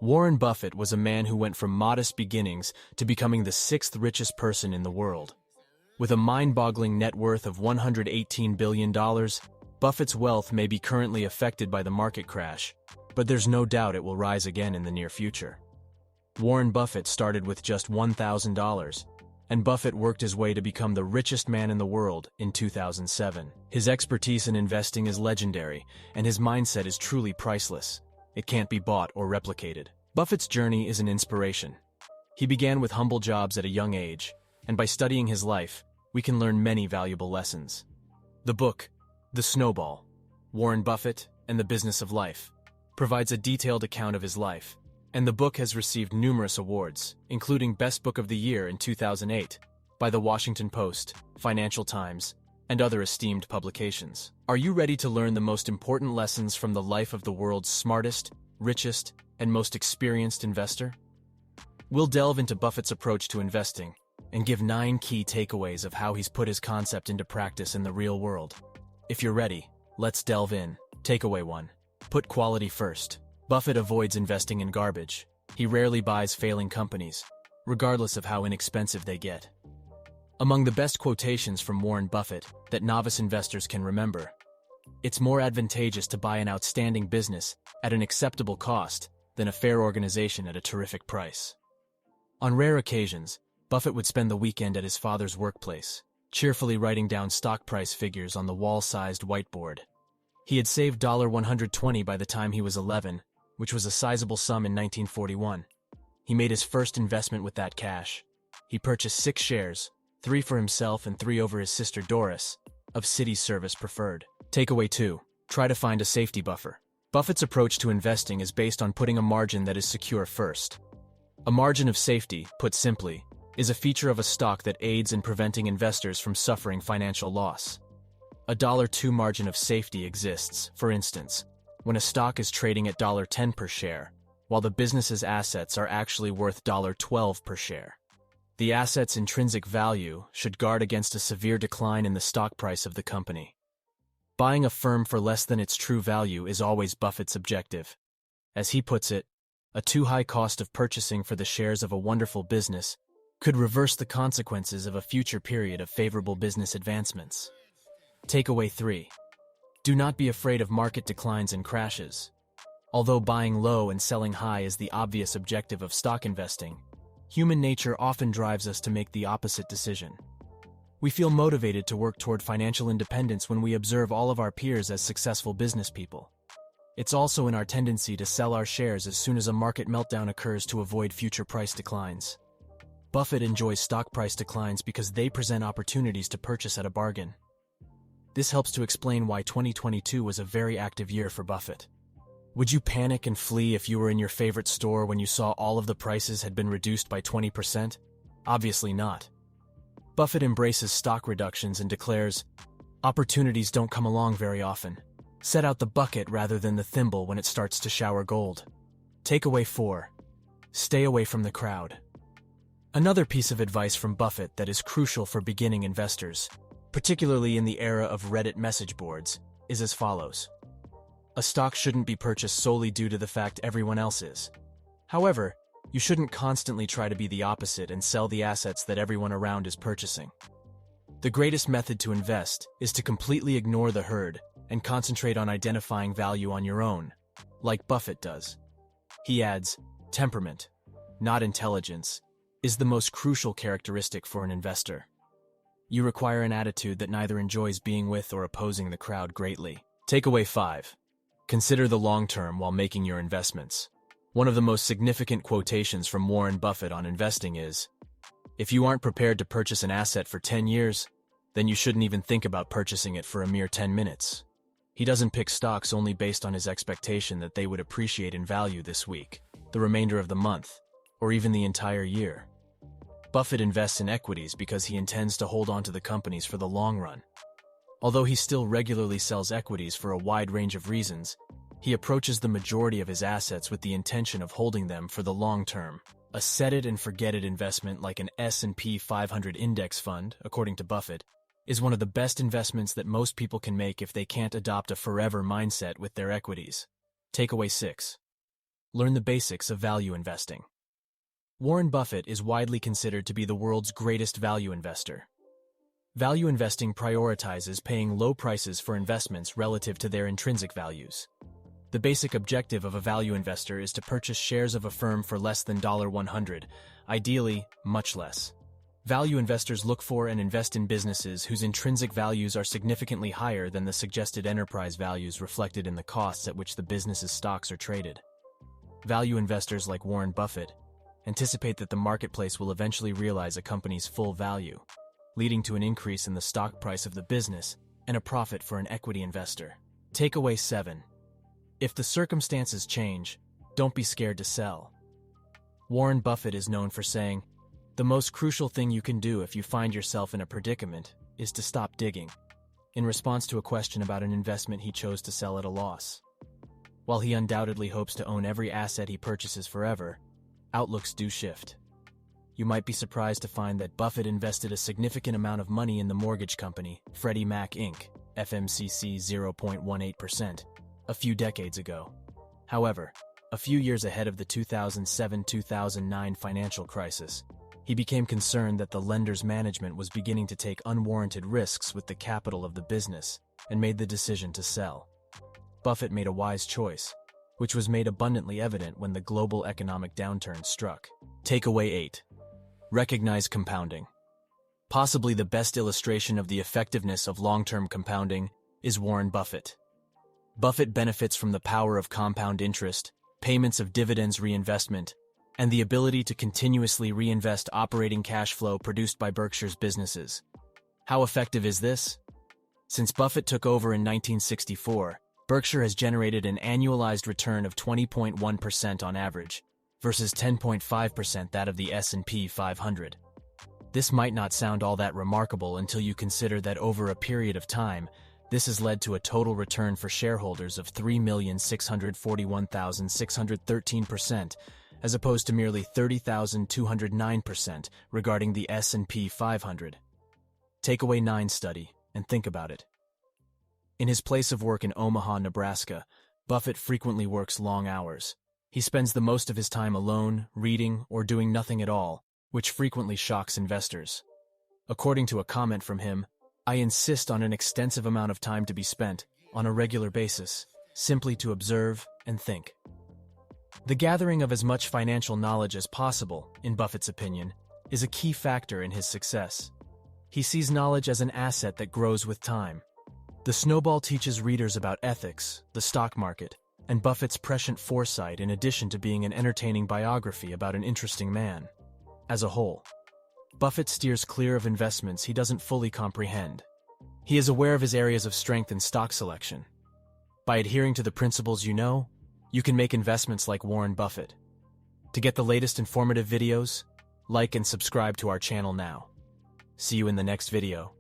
Warren Buffett was a man who went from modest beginnings to becoming the sixth richest person in the world. With a mind-boggling net worth of $118 billion, Buffett's wealth may be currently affected by the market crash, but there's no doubt it will rise again in the near future. Warren Buffett started with just $1,000, and Buffett worked his way to become the richest man in the world in 2007. His expertise in investing is legendary, and his mindset is truly priceless. It can't be bought or replicated. Buffett's journey is an inspiration. He began with humble jobs at a young age, and by studying his life, we can learn many valuable lessons. The book, The Snowball, Warren Buffett and the Business of Life, provides a detailed account of his life, and the book has received numerous awards, including Best Book of the Year in 2008 by The Washington Post, Financial Times, and other esteemed publications. Are you ready to learn the most important lessons from the life of the world's smartest, richest, and most experienced investor? We'll delve into Buffett's approach to investing and give 9 key takeaways of how he's put his concept into practice in the real world. If you're ready, let's delve in. Takeaway 1. Put quality first. Buffett avoids investing in garbage. He rarely buys failing companies, regardless of how inexpensive they get. Among the best quotations from Warren Buffett that novice investors can remember, it's more advantageous to buy an outstanding business at an acceptable cost than a fair organization at a terrific price. On rare occasions, Buffett would spend the weekend at his father's workplace, cheerfully writing down stock price figures on the wall-sized whiteboard. He had saved $120 by the time he was 11, which was a sizable sum in 1941. He made his first investment with that cash. He purchased 6 shares, 3 for himself and 3 over his sister Doris, of Citi Service Preferred. Takeaway 2. Try to find a safety buffer. Buffett's approach to investing is based on putting a margin that is secure first. A margin of safety, put simply, is a feature of a stock that aids in preventing investors from suffering financial loss. A $2 margin of safety exists, for instance, when a stock is trading at $10 per share, while the business's assets are actually worth $12 per share. The asset's intrinsic value should guard against a severe decline in the stock price of the company. Buying a firm for less than its true value is always Buffett's objective. As he puts it, a too high cost of purchasing for the shares of a wonderful business could reverse the consequences of a future period of favorable business advancements. Takeaway 3. Do not be afraid of market declines and crashes. Although buying low and selling high is the obvious objective of stock investing, human nature often drives us to make the opposite decision. We feel motivated to work toward financial independence when we observe all of our peers as successful business people. It's also in our tendency to sell our shares as soon as a market meltdown occurs to avoid future price declines. Buffett enjoys stock price declines because they present opportunities to purchase at a bargain. This helps to explain why 2022 was a very active year for Buffett. Would you panic and flee if you were in your favorite store when you saw all of the prices had been reduced by 20%? Obviously not. Buffett embraces stock reductions and declares, "Opportunities don't come along very often. Set out the bucket rather than the thimble when it starts to shower gold." Takeaway 4. Stay away from the crowd. Another piece of advice from Buffett that is crucial for beginning investors, particularly in the era of Reddit message boards, is as follows. A stock shouldn't be purchased solely due to the fact everyone else is. However, you shouldn't constantly try to be the opposite and sell the assets that everyone around is purchasing. The greatest method to invest is to completely ignore the herd and concentrate on identifying value on your own, like Buffett does. He adds, temperament, not intelligence, is the most crucial characteristic for an investor. You require an attitude that neither enjoys being with or opposing the crowd greatly. Takeaway 5. Consider the long term while making your investments. One of the most significant quotations from Warren Buffett on investing is, "If you aren't prepared to purchase an asset for 10 years, then you shouldn't even think about purchasing it for a mere 10 minutes. He doesn't pick stocks only based on his expectation that they would appreciate in value this week, the remainder of the month, or even the entire year. Buffett invests in equities because he intends to hold on to the companies for the long run. Although he still regularly sells equities for a wide range of reasons, he approaches the majority of his assets with the intention of holding them for the long term. A set-it-and-forget-it investment like an S&P 500 index fund, according to Buffett, is one of the best investments that most people can make if they can't adopt a forever mindset with their equities. Takeaway 6. Learn the basics of value investing. Warren Buffett is widely considered to be the world's greatest value investor. Value investing prioritizes paying low prices for investments relative to their intrinsic values. The basic objective of a value investor is to purchase shares of a firm for less than $100, ideally, much less. Value investors look for and invest in businesses whose intrinsic values are significantly higher than the suggested enterprise values reflected in the costs at which the business's stocks are traded. Value investors like Warren Buffett anticipate that the marketplace will eventually realize a company's full value, leading to an increase in the stock price of the business and a profit for an equity investor. Takeaway 7. If the circumstances change, don't be scared to sell. Warren Buffett is known for saying, "The most crucial thing you can do if you find yourself in a predicament is to stop digging," in response to a question about an investment he chose to sell at a loss. While he undoubtedly hopes to own every asset he purchases forever, outlooks do shift. You might be surprised to find that Buffett invested a significant amount of money in the mortgage company, Freddie Mac Inc., FMCC 0.18%, a few decades ago. However, a few years ahead of the 2007-2009 financial crisis, he became concerned that the lender's management was beginning to take unwarranted risks with the capital of the business and made the decision to sell. Buffett made a wise choice, which was made abundantly evident when the global economic downturn struck. Takeaway 8. Recognize compounding. Possibly the best illustration of the effectiveness of long-term compounding is Warren Buffett. Buffett benefits from the power of compound interest, payments of dividends reinvestment, and the ability to continuously reinvest operating cash flow produced by Berkshire's businesses. How effective is this? Since Buffett took over in 1964, Berkshire has generated an annualized return of 20.1% on average, versus 10.5% that of the S&P 500. This might not sound all that remarkable until you consider that over a period of time, this has led to a total return for shareholders of 3,641,613%, as opposed to merely 30,209% regarding the S&P 500. Takeaway 9 study, and think about it. In his place of work in Omaha, Nebraska, Buffett frequently works long hours. He spends the most of his time alone, reading, or doing nothing at all, which frequently shocks investors. According to a comment from him, "I insist on an extensive amount of time to be spent, on a regular basis, simply to observe and think." The gathering of as much financial knowledge as possible, in Buffett's opinion, is a key factor in his success. He sees knowledge as an asset that grows with time. The Snowball teaches readers about ethics, the stock market, and Buffett's prescient foresight in addition to being an entertaining biography about an interesting man. As a whole, Buffett steers clear of investments he doesn't fully comprehend. He is aware of his areas of strength in stock selection. By adhering to the principles you know, you can make investments like Warren Buffett. To get the latest informative videos, like and subscribe to our channel now. See you in the next video.